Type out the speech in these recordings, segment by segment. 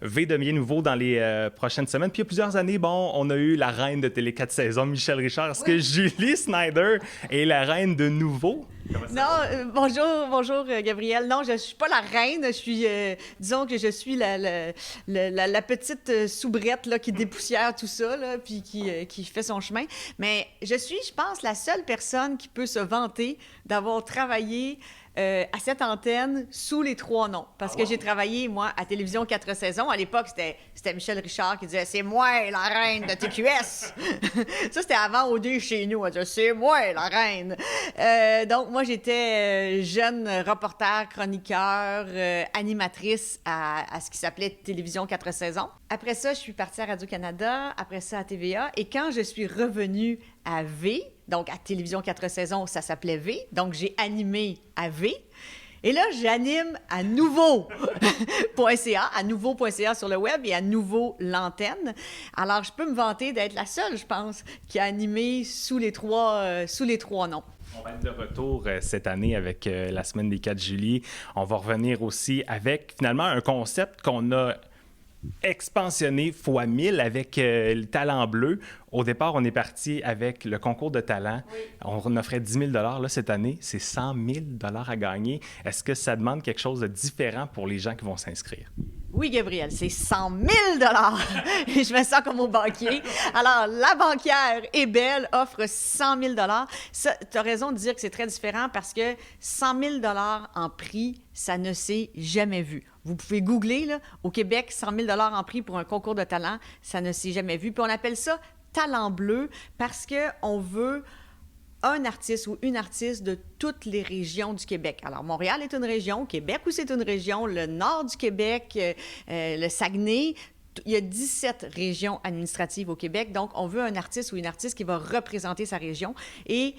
V devient nouveau dans les prochaines semaines. Puis il y a plusieurs années, bon, on a eu la reine de Télé 4 saisons, Michel Richard. Est-ce que Julie Snyder est la reine de nouveau? Non, bonjour Gabriel. Non, je suis pas la reine. Je suis, disons que je suis la petite soubrette là, qui dépoussière tout ça, là, puis qui fait son chemin. Mais je suis, je pense, la seule personne qui peut se vanter d'avoir travaillé à cette antenne sous les 3 noms. Parce que j'ai travaillé, moi, à Télévision 4 saisons. À l'époque, c'était Michel Richard qui disait « C'est moi la reine de TQS! » Ça, c'était avant OD chez nous. Elle disait « C'est moi la reine! » Donc, moi, j'étais jeune reporter, chroniqueur, animatrice à ce qui s'appelait Télévision 4 saisons. Après ça, je suis partie à Radio-Canada, après ça à TVA. Et quand je suis revenue à V, donc à Télévision 4 saisons, ça s'appelait V, donc j'ai animé à V. Et là, j'anime à nouveau.ca, à nouveau.ca sur le web et à nouveau l'antenne. Alors, je peux me vanter d'être la seule, je pense, qui a animé sous les trois noms. On va être de retour cette année avec la semaine des 4 juillet. On va revenir aussi avec finalement un concept qu'on a expansionné fois 1000 avec le Talent Bleu. Au départ, on est parti avec le concours de talent. Oui. On offrait 10 000 $. Là, cette année, c'est 100 000 $ à gagner. Est-ce que ça demande quelque chose de différent pour les gens qui vont s'inscrire? Oui, Gabriel, c'est 100 000 $ Et je me sens comme au banquier. Alors, la banquière est belle, offre 100 000 $. Tu as raison de dire que c'est très différent parce que 100 000 $ en prix, ça ne s'est jamais vu. Vous pouvez googler, là, au Québec, 100 000 $ en prix pour un concours de talent, ça ne s'est jamais vu. Puis on appelle ça Talent Bleu parce qu'on veut un artiste ou une artiste de toutes les régions du Québec. Alors, Montréal est une région, Québec aussi est une région, le nord du Québec, le Saguenay. Il y a 17 régions administratives au Québec, donc on veut un artiste ou une artiste qui va représenter sa région. Et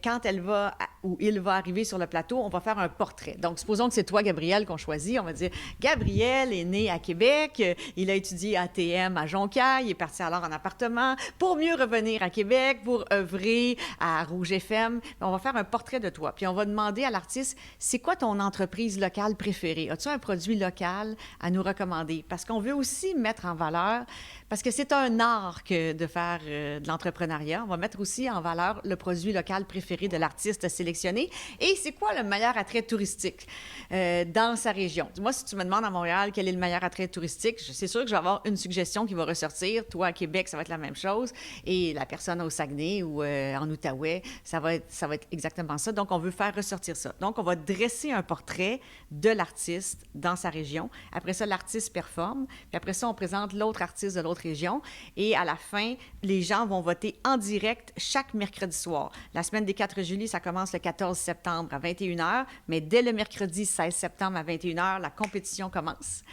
quand elle va ou il va arriver sur le plateau, on va faire un portrait. Donc, supposons que c'est toi, Gabriel, qu'on choisit. On va dire, Gabriel est né à Québec, il a étudié ATM à Jonquière, il est parti alors en appartement pour mieux revenir à Québec, pour œuvrer à Rouge FM. On va faire un portrait de toi. Puis on va demander à l'artiste, c'est quoi ton entreprise locale préférée? As-tu un produit local à nous recommander? Parce qu'on veut aussi mettre en valeur, parce que c'est un art que de faire de l'entrepreneuriat. On va mettre aussi en valeur le produit local préféré de l'artiste sélectionné. Et c'est quoi le meilleur attrait touristique dans sa région? Moi, si tu me demandes à Montréal quel est le meilleur attrait touristique, c'est sûr que je vais avoir une suggestion qui va ressortir. Toi, à Québec, ça va être la même chose. Et la personne au Saguenay ou en Outaouais, ça va être exactement ça. Donc, on veut faire ressortir ça. Donc, on va dresser un portrait de l'artiste dans sa région. Après ça, l'artiste performe. Puis après ça, on présente l'autre artiste de l'autre région. Et à la fin, les gens vont voter en direct chaque mercredi soir. La semaine des 4 juillet, ça commence le 14 septembre à 21h, mais dès le mercredi 16 septembre à 21h, la compétition commence.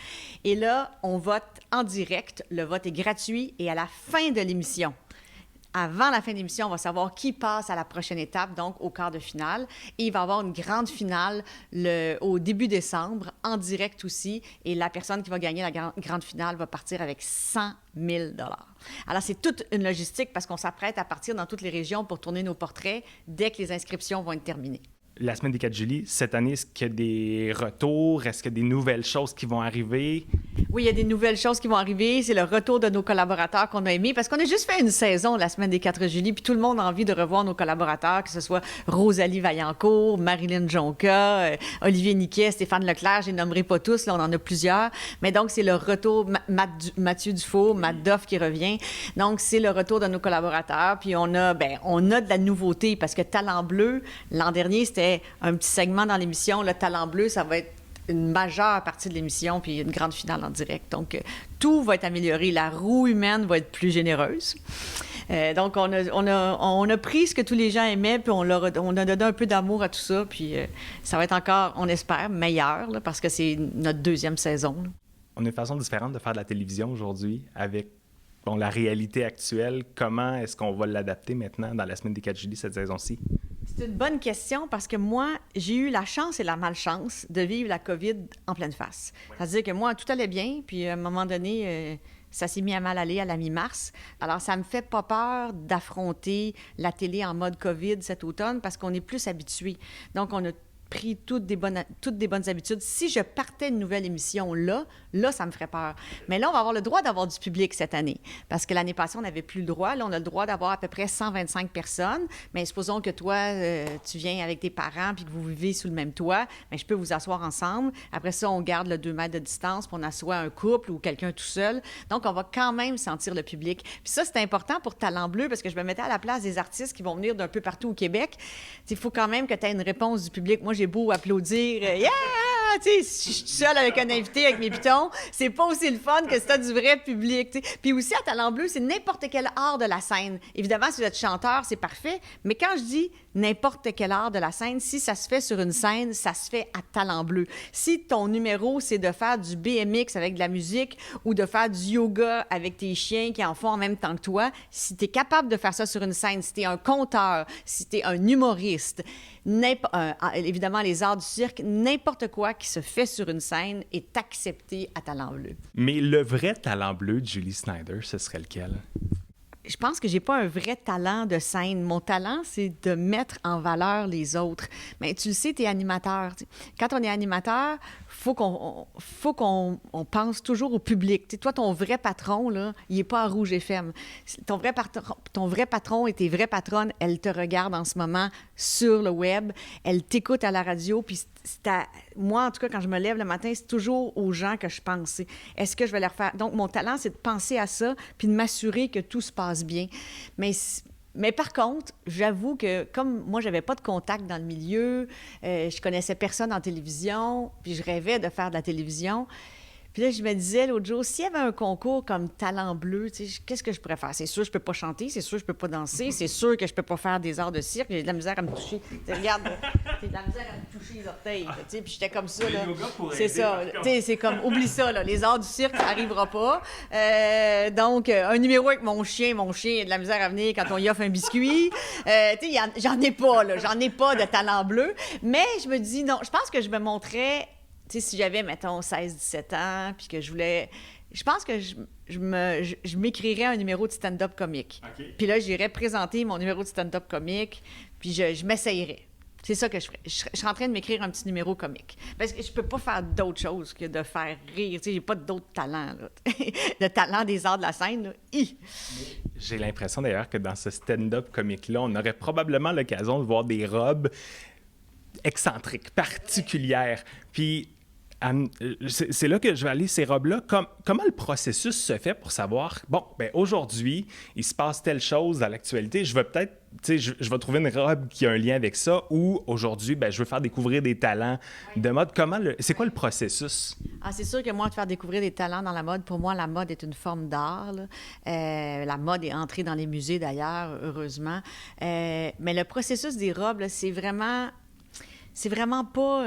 Et là, on vote en direct. Le vote est gratuit et à la fin de l'émission, avant la fin de l'émission, on va savoir qui passe à la prochaine étape, donc au quart de finale. Et il va y avoir une grande finale au début décembre, en direct aussi. Et la personne qui va gagner la grande finale va partir avec 100 000 $. Alors, c'est toute une logistique parce qu'on s'apprête à partir dans toutes les régions pour tourner nos portraits dès que les inscriptions vont être terminées. La semaine des 4 juillet, cette année, est-ce qu'il y a des retours? Est-ce qu'il y a des nouvelles choses qui vont arriver? Oui, il y a des nouvelles choses qui vont arriver. C'est le retour de nos collaborateurs qu'on a aimés parce qu'on a juste fait une saison la semaine des 4 juillet, puis tout le monde a envie de revoir nos collaborateurs, que ce soit Rosalie Vaillancourt, Marilyn Jonca, Olivier Niquet, Stéphane Leclerc, je les nommerai pas tous, là, on en a plusieurs. Mais donc, c'est le retour, Mathieu Dufault, Matt Doff qui revient. Donc, c'est le retour de nos collaborateurs. Puis on a de la nouveauté parce que Talent Bleu, l'an dernier, c'était un petit segment dans l'émission. Le Talent Bleu, ça va être une majeure partie de l'émission, puis une grande finale en direct. Donc, tout va être amélioré. La roue humaine va être plus généreuse. Donc, on a pris ce que tous les gens aimaient, puis on a donné un peu d'amour à tout ça, puis ça va être encore, on espère, meilleur, là, parce que c'est notre 2e saison. Là. On a une façon différente de faire de la télévision aujourd'hui avec la réalité actuelle. Comment est-ce qu'on va l'adapter maintenant dans la semaine des 4 juillet cette saison-ci? C'est une bonne question parce que moi, j'ai eu la chance et la malchance de vivre la COVID en pleine face. Ouais. C'est-à-dire que moi, tout allait bien, puis à un moment donné, ça s'est mis à mal aller à la mi-mars. Alors, ça me fait pas peur d'affronter la télé en mode COVID cet automne parce qu'on est plus habitué. Donc, on a pris toutes des bonnes habitudes. Si je partais une nouvelle émission là, ça me ferait peur. Mais là, on va avoir le droit d'avoir du public cette année. Parce que l'année passée, on n'avait plus le droit. Là, on a le droit d'avoir à peu près 125 personnes. Mais supposons que toi, tu viens avec tes parents puis que vous vivez sous le même toit. Bien, je peux vous asseoir ensemble. Après ça, on garde le 2 mètres de distance puis on assoit un couple ou quelqu'un tout seul. Donc, on va quand même sentir le public. Puis ça, c'est important pour Talent Bleu parce que je me mettais à la place des artistes qui vont venir d'un peu partout au Québec. Il faut quand même que tu aies une réponse du public. Moi, j'ai beau applaudir, yeah! Tu sais, si je suis seule avec un invité avec mes pitons, c'est pas aussi le fun que si t'as du vrai public. T'sais. Puis aussi, à Talent Bleu, c'est n'importe quel art de la scène. Évidemment, si vous êtes chanteur, c'est parfait. Mais quand je dis n'importe quel art de la scène, si ça se fait sur une scène, ça se fait à Talent Bleu. Si ton numéro, c'est de faire du BMX avec de la musique ou de faire du yoga avec tes chiens qui en font en même temps que toi, si t'es capable de faire ça sur une scène, si t'es un conteur, si t'es un humoriste, évidemment, les arts du cirque, n'importe quoi qui se fait sur une scène est accepté à Talent Bleu. Mais le vrai talent bleu de Julie Snyder, ce serait lequel? Je pense que j'ai pas un vrai talent de scène. Mon talent, c'est de mettre en valeur les autres. Mais tu le sais, tu es animateur. T'sais. Quand on est animateur, faut qu'on pense toujours au public. T'sais, toi, ton vrai patron, là, il est pas à Rouge FM. Ton vrai patron et tes vraies patronnes, elles te regardent en ce moment sur le web, elles t'écoutent à la radio, puis moi, en tout cas, quand je me lève le matin, c'est toujours aux gens que je pense. Est-ce que je vais leur faire... Donc, mon talent, c'est de penser à ça puis de m'assurer que tout se passe bien. Mais par contre, j'avoue que comme moi, j'avais pas de contact dans le milieu, je connaissais personne en télévision, puis je rêvais de faire de la télévision. Puis là, je me disais l'autre jour, s'il y avait un concours comme Talent Bleu, qu'est-ce que je pourrais faire? C'est sûr, je peux pas chanter, c'est sûr, je peux pas danser, c'est sûr que je peux pas faire des arts de cirque, j'ai de la misère à me toucher. Regarde, j'ai de la misère à me toucher les orteils. Puis j'étais comme ça. Là. C'est ça. C'est comme, oublie ça, là, les arts du cirque, ça n'arrivera pas. Donc, un numéro avec mon chien a de la misère à venir quand on y offre un biscuit. J'en ai pas, là. J'en ai pas de Talent Bleu. Mais je me dis, non, je pense que je me montrais... Tu sais, si j'avais, mettons, 16-17 ans, puis que je voulais... Je pense que je m'écrirais un numéro de stand-up comique. Okay. Puis là, j'irais présenter mon numéro de stand-up comique, puis je m'essayerais. C'est ça que je ferais. Je suis en train de m'écrire un petit numéro comique. Parce que je peux pas faire d'autre chose que de faire rire. Tu sais, j'ai pas d'autres talents, là. Le talent des arts de la scène, là. J'ai l'impression, d'ailleurs, que dans ce stand-up comique-là, on aurait probablement l'occasion de voir des robes excentriques, particulières. Puis... c'est là que je vais aller, ces robes-là. Comment le processus se fait pour savoir, bon, ben aujourd'hui, il se passe telle chose à l'actualité, je vais peut-être, tu sais, je vais trouver une robe qui a un lien avec ça, ou aujourd'hui, ben je veux faire découvrir des talents de mode. C'est quoi le processus? Ah, c'est sûr que moi, de faire découvrir des talents dans la mode, pour moi, la mode est une forme d'art. La mode est entrée dans les musées, d'ailleurs, heureusement. Mais le processus des robes, là, c'est vraiment pas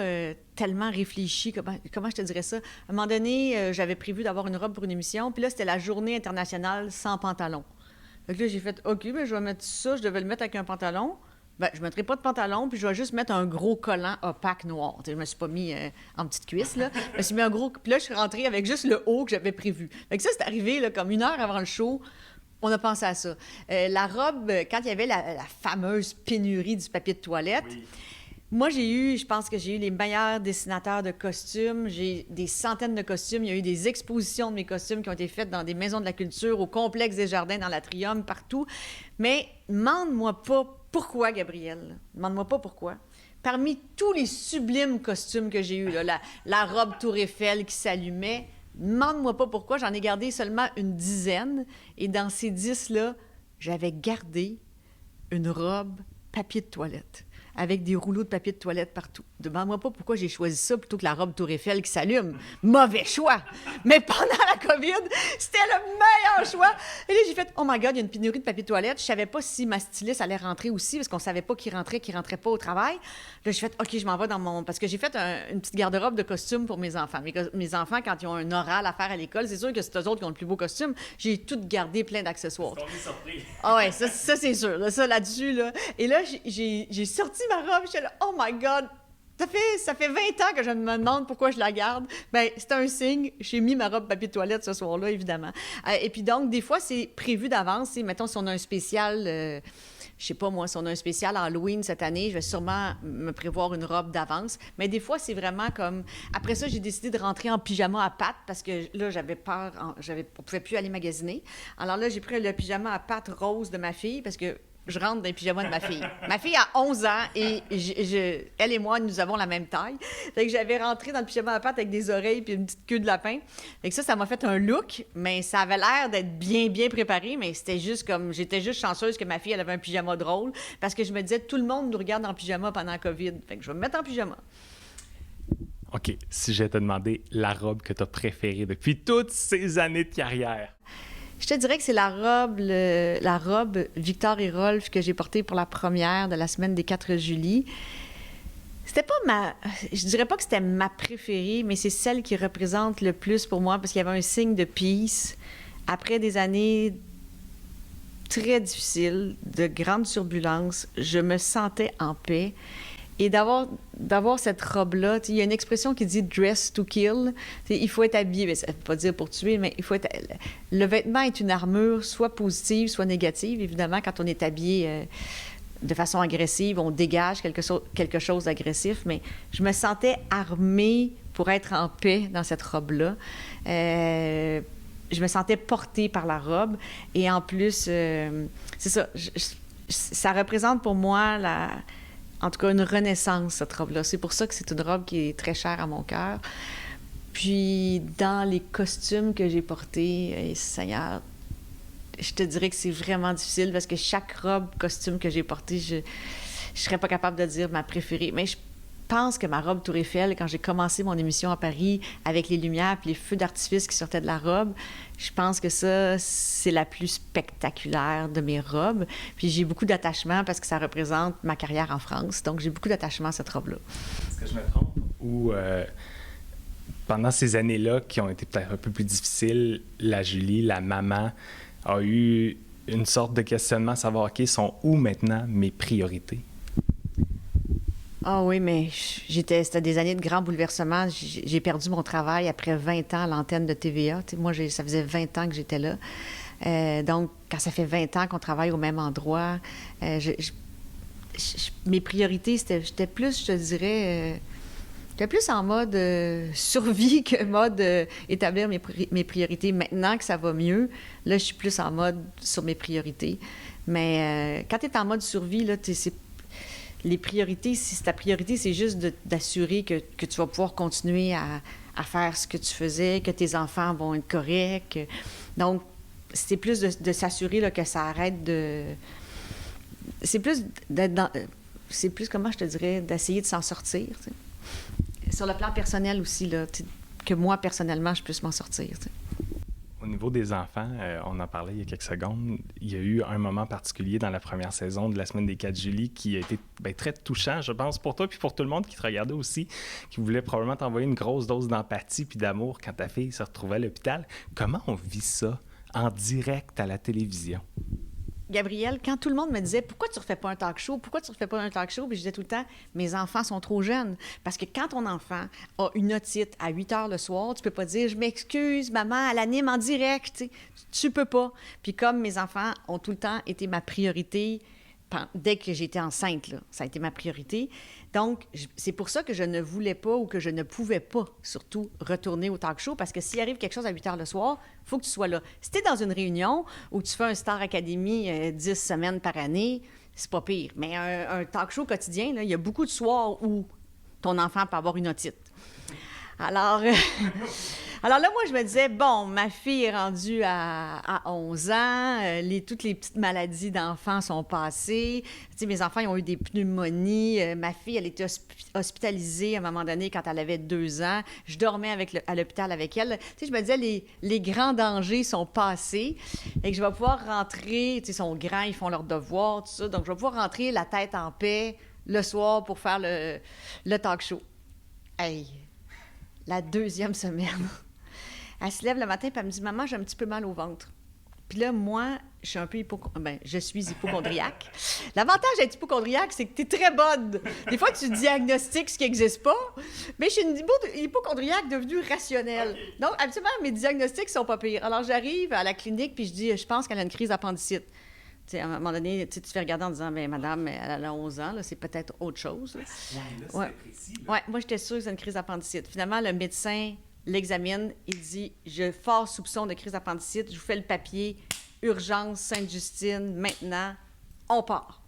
tellement réfléchi. Comment je te dirais ça? À un moment donné, j'avais prévu d'avoir une robe pour une émission, puis là, c'était la journée internationale sans pantalon. Fait que là, j'ai fait, OK, ben, je vais mettre ça, je devais le mettre avec un pantalon. Ben, je ne mettrai pas de pantalon, puis je vais juste mettre un gros collant opaque noir. T'sais, je me suis pas mis en petite cuisse, là. Je me suis mis un gros... Puis là, je suis rentrée avec juste le haut que j'avais prévu. Fait que ça, c'est arrivé là, comme 1 heure avant le show. On a pensé à ça. La robe, quand il y avait la fameuse pénurie du papier de toilette... Oui. Moi, je pense que j'ai eu les meilleurs dessinateurs de costumes. J'ai des centaines de costumes. Il y a eu des expositions de mes costumes qui ont été faites dans des maisons de la culture, au Complexe des Jardins, dans l'Atrium, partout. Mais demande-moi pas pourquoi, Gabrielle. Demande-moi pas pourquoi. Parmi tous les sublimes costumes que j'ai eus, là, la robe Tour Eiffel qui s'allumait, demande-moi pas pourquoi. J'en ai gardé seulement une dizaine. Et dans ces 10-là, j'avais gardé une robe papier de toilette, avec des rouleaux de papier de toilette partout. Demande-moi pas pourquoi j'ai choisi ça plutôt que la robe Tour Eiffel qui s'allume. Mauvais choix! Mais pendant la COVID, c'était le meilleur choix! Et là, j'ai fait, oh my God, il y a une pénurie de papier de toilette. Je savais pas si ma styliste allait rentrer aussi, parce qu'on savait pas qui rentrait pas au travail. Là, j'ai fait, OK, je m'en vais dans mon... Parce que j'ai fait une petite garde-robe de costumes pour mes enfants. Mes enfants, quand ils ont un oral à faire à l'école, c'est sûr que c'est eux autres qui ont le plus beau costume. J'ai tout gardé plein d'accessoires. On est surpris. Ah ouais, ça c'est sûr. Là, ça, là-dessus, là. Et là, j'ai sorti ma robe, j'étais là, oh my God! Ça fait 20 ans que je me demande pourquoi je la garde. Bien, c'est un signe. J'ai mis ma robe papier de toilette ce soir-là, évidemment. Et puis donc, des fois, c'est prévu d'avance. Mettons, si on a un spécial je sais pas, moi, si on a un spécial Halloween cette année, je vais sûrement me prévoir une robe d'avance. Mais des fois, c'est vraiment comme... Après ça, j'ai décidé de rentrer en pyjama à pattes parce que là, j'avais peur, on pouvait plus aller magasiner. Alors là, j'ai pris le pyjama à pattes rose de ma fille parce que je rentre dans les pyjamas de ma fille. Ma fille a 11 ans et elle et moi, nous avons la même taille. Fait que j'avais rentré dans le pyjama à pattes avec des oreilles puis une petite queue de lapin. Fait que ça m'a fait un look, mais ça avait l'air d'être bien, bien préparé, mais c'était juste comme... J'étais juste chanceuse que ma fille, elle avait un pyjama drôle parce que je me disais, tout le monde nous regarde en pyjama pendant la COVID. Fait que je vais me mettre en pyjama. OK, si je te demandais la robe que tu as préférée depuis toutes ces années de carrière. Je te dirais que c'est la robe Victor et Rolf que j'ai portée pour la première de la semaine des 4 juillet. C'était pas je dirais pas que c'était ma préférée, mais c'est celle qui représente le plus pour moi parce qu'il y avait un signe de peace. Après des années très difficiles, de grandes turbulences, je me sentais en paix. Et d'avoir cette robe-là, il y a une expression qui dit « dress to kill ». Il faut être habillé, mais ça ne veut pas dire pour tuer, mais il faut être... Le vêtement est une armure soit positive, soit négative. Évidemment, quand on est habillé de façon agressive, on dégage quelque chose d'agressif, mais je me sentais armée pour être en paix dans cette robe-là. Je me sentais portée par la robe. Et en plus, c'est ça, ça représente pour moi en tout cas, une renaissance, cette robe-là. C'est pour ça que c'est une robe qui est très chère à mon cœur. Puis, dans les costumes que j'ai portés, Seigneur, je te dirais que c'est vraiment difficile parce que chaque robe, costume que j'ai porté, je serais pas capable de dire ma préférée. Mais je pense que ma robe Tour Eiffel, quand j'ai commencé mon émission à Paris avec les lumières puis les feux d'artifice qui sortaient de la robe, je pense que ça, c'est la plus spectaculaire de mes robes. Puis j'ai beaucoup d'attachement parce que ça représente ma carrière en France. Donc, j'ai beaucoup d'attachement à cette robe-là. Est-ce que je me trompe? Ou pendant ces années-là qui ont été peut-être un peu plus difficiles, la Julie, la maman, a eu une sorte de questionnement à savoir, OK, sont où maintenant mes priorités? Ah oui, mais c'était des années de grands bouleversements. J'ai perdu mon travail après 20 ans à l'antenne de TVA. T'sais, moi, ça faisait 20 ans que j'étais là. Donc, quand ça fait 20 ans qu'on travaille au même endroit, mes priorités, j'étais plus, je te dirais... j'étais plus en mode survie que mode établir mes priorités. Maintenant que ça va mieux, là, je suis plus en mode sur mes priorités. Mais quand tu es en mode survie, là, les priorités, si ta priorité, c'est juste d'assurer que tu vas pouvoir continuer à faire ce que tu faisais, que tes enfants vont être corrects. Donc, c'est plus de s'assurer là, que ça arrête de... C'est plus d'être dans... C'est plus, comment je te dirais, d'essayer de s'en sortir. T'sais. Sur le plan personnel aussi, là, que moi, personnellement, je puisse m'en sortir. T'sais. Au niveau des enfants, on en parlait il y a quelques secondes, il y a eu un moment particulier dans la première saison de la semaine des 4 juillet qui a été très touchant, je pense, pour toi puis pour tout le monde qui te regardait aussi, qui voulait probablement t'envoyer une grosse dose d'empathie puis d'amour quand ta fille se retrouvait à l'hôpital. Comment on vit ça en direct à la télévision? Gabrielle, quand tout le monde me disait « Pourquoi tu ne refais pas un talk show? Pourquoi tu ne refais pas un talk show? » Puis je disais tout le temps « Mes enfants sont trop jeunes. » Parce que quand ton enfant a une otite à 8 heures le soir, tu peux pas dire « Je m'excuse, maman, elle anime en direct. » Tu peux pas. Puis comme mes enfants ont tout le temps été ma priorité, dès que j'étais enceinte, là, ça a été ma priorité. Donc, c'est pour ça que je ne voulais pas ou que je ne pouvais pas, surtout, retourner au talk show parce que s'il arrive quelque chose à 8 heures le soir, il faut que tu sois là. Si tu es dans une réunion où tu fais un Star Academy 10 semaines par année, c'est pas pire. Mais un talk show quotidien, là, il y a beaucoup de soirs où ton enfant peut avoir une otite. Alors là, moi, je me disais, bon, ma fille est rendue à 11 ans, toutes les petites maladies d'enfants sont passées. Tu sais, mes enfants, ils ont eu des pneumonies. Ma fille, elle était hospitalisée à un moment donné quand elle avait 2 ans. Je dormais à l'hôpital avec elle. Tu sais, je me disais, les grands dangers sont passés et que je vais pouvoir rentrer. Tu sais, ils sont grands, ils font leurs devoirs, tout ça. Donc, je vais pouvoir rentrer la tête en paix le soir pour faire le talk show. Hey! La 2e semaine, elle se lève le matin et elle me dit « Maman, j'ai un petit peu mal au ventre. » Puis là, moi, je suis hypocondriaque. L'avantage d'être hypocondriaque, c'est que tu es très bonne. Des fois, tu diagnostiques ce qui n'existe pas, mais je suis une hypocondriaque devenue rationnelle. Donc, habituellement, mes diagnostics sont pas pires. Alors, j'arrive à la clinique puis je dis « Je pense qu'elle a une crise d'appendicite. » sais, à un moment donné, tu te fais regarder en disant, mais madame, elle a 11 ans, là, c'est peut-être autre chose. Là. Ouais, précis, là. Ouais, moi, j'étais sûre que c'est une crise d'appendicite. Finalement, le médecin l'examine, il dit, j'ai fort soupçon de crise d'appendicite, je vous fais le papier, urgence, Sainte-Justine, maintenant, on part.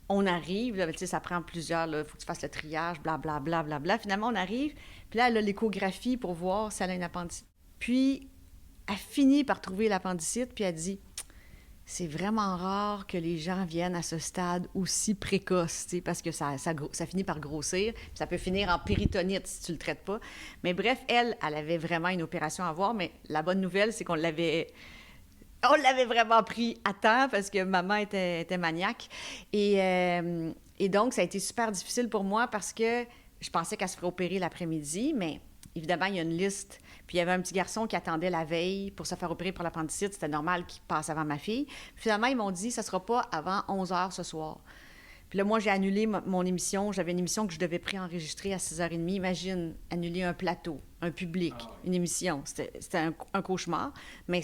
On arrive, là, tu sais, ça prend plusieurs, il faut que tu fasses le triage, blablabla, bla. Finalement, on arrive, puis là, elle a l'échographie pour voir si elle a une appendicite. Puis, elle finit par trouver l'appendicite, puis elle dit, c'est vraiment rare que les gens viennent à ce stade aussi précoce, parce que ça finit par grossir, puis ça peut finir en péritonite si tu le traites pas. Mais bref, elle avait vraiment une opération à voir, mais la bonne nouvelle, c'est qu'on l'avait vraiment pris à temps parce que maman était maniaque. Et donc, ça a été super difficile pour moi parce que je pensais qu'elle se ferait opérer l'après-midi, mais évidemment, il y a une liste. Puis il y avait un petit garçon qui attendait la veille pour se faire opérer pour l'appendicite. C'était normal qu'il passe avant ma fille. Finalement, ils m'ont dit, ça ne sera pas avant 11 h ce soir. Puis là, moi, j'ai annulé mon émission. J'avais une émission que je devais préenregistrer à 6h30. Imagine, annuler un plateau, un public, une émission. C'était un cauchemar. Mais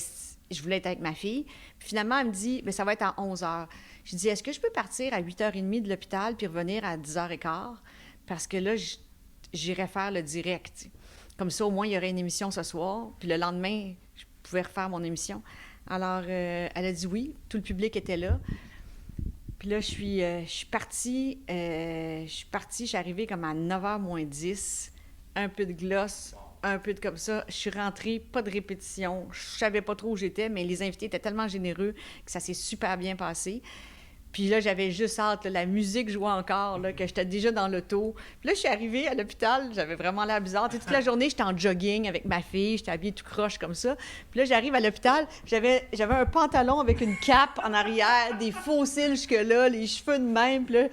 je voulais être avec ma fille. Puis finalement, elle me dit, mais ça va être à 11 h. Je dis, est-ce que je peux partir à 8h30 de l'hôpital puis revenir à 10h15? Parce que là, j'irais faire le direct, t'sais. Comme ça, au moins, il y aurait une émission ce soir. Puis le lendemain, je pouvais refaire mon émission. Alors, elle a dit oui. Tout le public était là. Puis là, je suis partie. Je suis arrivée comme à 9h moins 10. Un peu de gloss, un peu de comme ça. Je suis rentrée, pas de répétition. Je savais pas trop où j'étais, mais les invités étaient tellement généreux que ça s'est super bien passé. Puis là, j'avais juste hâte, là, la musique jouait encore, là, que j'étais déjà dans l'auto. Puis là, je suis arrivée à l'hôpital, j'avais vraiment l'air bizarre. Tu sais, toute la journée, j'étais en jogging avec ma fille, j'étais habillée tout croche comme ça. Puis là, j'arrive à l'hôpital, j'avais un pantalon avec une cape en arrière, des faux cils jusque-là, les cheveux de même. Puis là,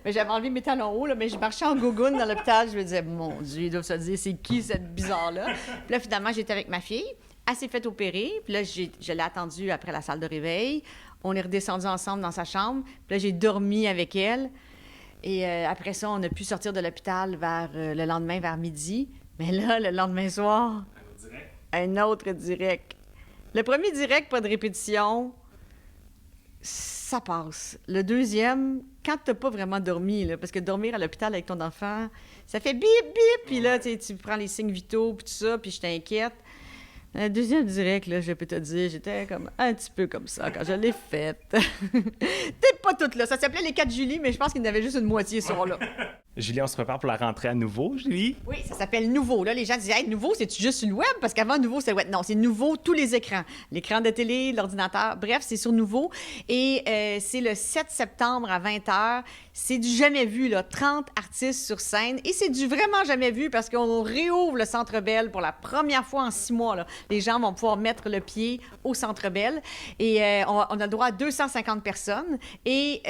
mais j'avais enlevé mes talons hauts, là, mais je marchais en gougoune dans l'hôpital. Je me disais, mon Dieu, ils doivent se dire, c'est qui cette bizarre-là? Puis là, finalement, j'étais avec ma fille. Elle s'est fait opérer. Puis là, je l'ai attendue après la salle de réveil. On est redescendus ensemble dans sa chambre. Puis là, j'ai dormi avec elle. Et après ça, on a pu sortir de l'hôpital le lendemain, vers midi. Mais là, le lendemain soir, un autre direct. Le premier direct, pas de répétition, ça passe. Le deuxième, quand t'as pas vraiment dormi, là, parce que dormir à l'hôpital avec ton enfant, ça fait bip, bip, puis là, tu prends les signes vitaux, puis tout ça, puis je t'inquiète. Le deuxième direct, là, je peux te dire, j'étais comme un petit peu comme ça quand je l'ai faite. T'es pas toute là. Ça s'appelait les 4 Julie, mais je pense qu'il y en avait juste une moitié sur là. Julie, on se prépare pour la rentrée à nouveau, Julie? Oui, ça s'appelle Nouveau. Là, les gens disaient, hey, Nouveau, c'est-tu juste sur le web? Parce qu'avant, Nouveau, c'était web. Non, c'est Nouveau, tous les écrans. L'écran de télé, l'ordinateur, bref, c'est sur Nouveau. Et c'est le 7 septembre à 20h. C'est du jamais vu, là. 30 artistes sur scène. Et c'est du vraiment jamais vu parce qu'on réouvre le Centre Bell pour la première fois en 6 mois, là. Les gens vont pouvoir mettre le pied au Centre Bell. Et on a le droit à 250 personnes. Et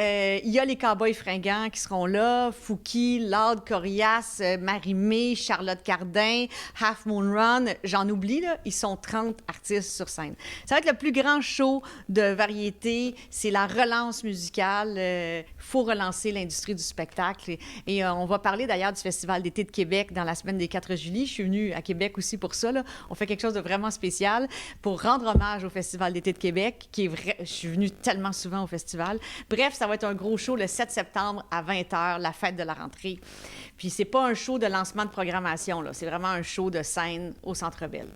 il y a les Cowboys fringants qui seront là, Fouki, Loud, Corias, Marie-Mé, Charlotte Cardin, Half Moon Run, j'en oublie, là, ils sont 30 artistes sur scène. Ça va être le plus grand show de variété, c'est la relance musicale, faut relancer l'industrie du spectacle. Et on va parler d'ailleurs du Festival d'été de Québec dans la semaine des 4 juillet. Je suis venue à Québec aussi pour ça, là. On fait quelque chose de vraiment spécial pour rendre hommage au Festival d'été de Québec, qui est vrai, je suis venue tellement souvent au festival. Bref, ça va être un gros show le 7 septembre à 20h, la fête de la rentrée. Puis c'est pas un show de lancement de programmation, là. C'est vraiment un show de scène au Centre Bell.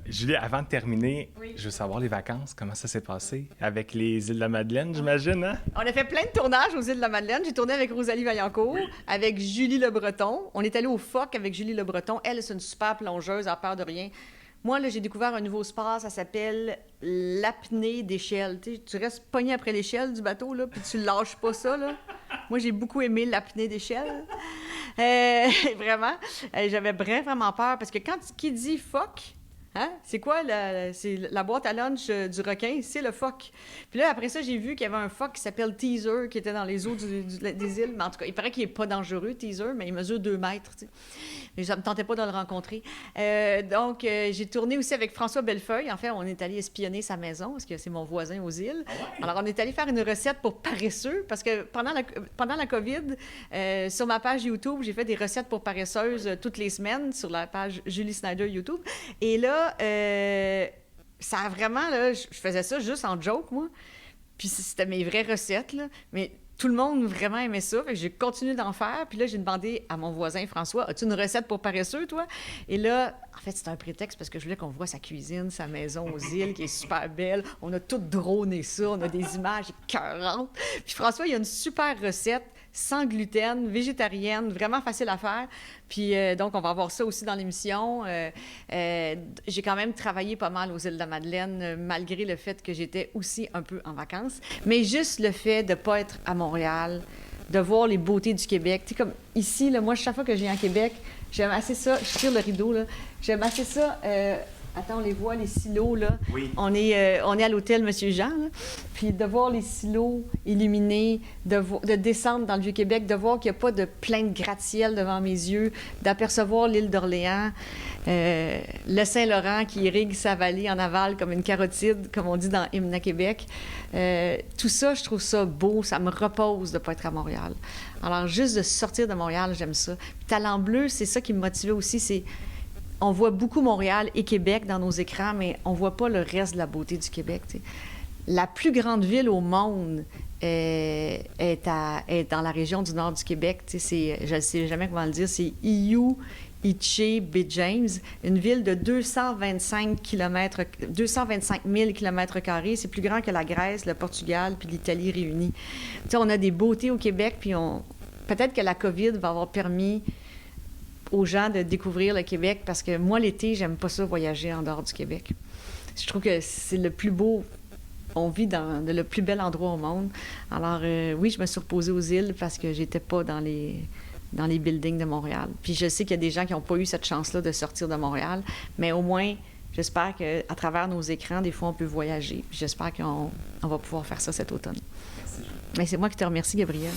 Julie, avant de terminer, oui, je veux savoir les vacances, comment ça s'est passé? Avec les îles de la Madeleine, j'imagine, hein? On a fait plein de tournages aux îles de la Madeleine. J'ai tourné avec Rosalie Vaillancourt, oui, avec Julie Le Breton. On est allé au Phoque avec Julie Le Breton. Elle, c'est une super plongeuse, elle a peur de rien. Moi, là, j'ai découvert un nouveau sport, ça s'appelle l'apnée d'échelle. Tu restes pogné après l'échelle du bateau, là, puis tu lâches pas ça, là. Moi, j'ai beaucoup aimé l'apnée d'échelle. Vraiment. J'avais vraiment peur, parce que qui dit phoque, hein? C'est quoi? C'est la boîte à lunch du requin, c'est le phoque. Puis là, après ça, j'ai vu qu'il y avait un phoque qui s'appelle Teaser, qui était dans les eaux des îles. Mais en tout cas, il paraît qu'il n'est pas dangereux, Teaser, mais il mesure 2 mètres, tu sais. Mais ça ne me tentait pas de le rencontrer. Donc, j'ai tourné aussi avec François Bellefeuille. En fait, on est allé espionner sa maison, parce que c'est mon voisin aux îles. Ah ouais? Alors, on est allé faire une recette pour paresseux, parce que pendant la COVID, sur ma page YouTube, j'ai fait des recettes pour paresseuses toutes les semaines, sur la page Julie Snyder YouTube. Et là, ça a vraiment, là, je faisais ça juste en joke, moi. Puis c'était mes vraies recettes, là. Mais tout le monde vraiment aimait ça. Fait que j'ai continué d'en faire. Puis là, j'ai demandé à mon voisin François, as-tu une recette pour paresseux, toi? Et là, en fait, c'était un prétexte parce que je voulais qu'on voit sa cuisine, sa maison aux îles, qui est super belle. On a tout droné ça. On a des images écœurantes. Puis François, il a une super recette sans gluten, végétarienne, vraiment facile à faire. Puis donc, on va avoir ça aussi dans l'émission. J'ai quand même travaillé pas mal aux îles de la Madeleine, malgré le fait que j'étais aussi un peu en vacances. Mais juste le fait de ne pas être à Montréal, de voir les beautés du Québec. Tu sais, comme ici, là, moi, chaque fois que je viens à Québec, j'aime assez ça. Je tire le rideau, là. J'aime assez ça. Attends, on les voit, les silos, là. Oui. On est à l'hôtel Monsieur Jean, là. Puis de voir les silos illuminés, de descendre dans le Vieux-Québec, de voir qu'il n'y a pas de plein de gratte-ciel devant mes yeux, d'apercevoir l'île d'Orléans, le Saint-Laurent qui irrigue sa vallée en aval comme une carotide, comme on dit dans Hymne à Québec. Tout ça, je trouve ça beau. Ça me repose de ne pas être à Montréal. Alors, juste de sortir de Montréal, j'aime ça. Puis Talent Bleu, c'est ça qui me motivait aussi, c'est... On voit beaucoup Montréal et Québec dans nos écrans, mais on ne voit pas le reste de la beauté du Québec. T'sais. La plus grande ville au monde est dans la région du nord du Québec. Je ne sais jamais comment le dire. C'est Iou-Iché Baie James, une ville de 225 000 km². C'est plus grand que la Grèce, le Portugal puis l'Italie réunis. T'sais, on a des beautés au Québec, puis peut-être que la COVID va avoir permis aux gens de découvrir le Québec, parce que moi, l'été, j'aime pas ça voyager en dehors du Québec. Je trouve que c'est le plus beau. On vit dans le plus bel endroit au monde. Alors, oui, je me suis reposée aux îles parce que j'étais pas dans les buildings de Montréal. Puis je sais qu'il y a des gens qui n'ont pas eu cette chance-là de sortir de Montréal, mais au moins, j'espère qu'à travers nos écrans, des fois, on peut voyager. J'espère qu'on va pouvoir faire ça cet automne. Merci. Mais c'est moi qui te remercie, Gabriel.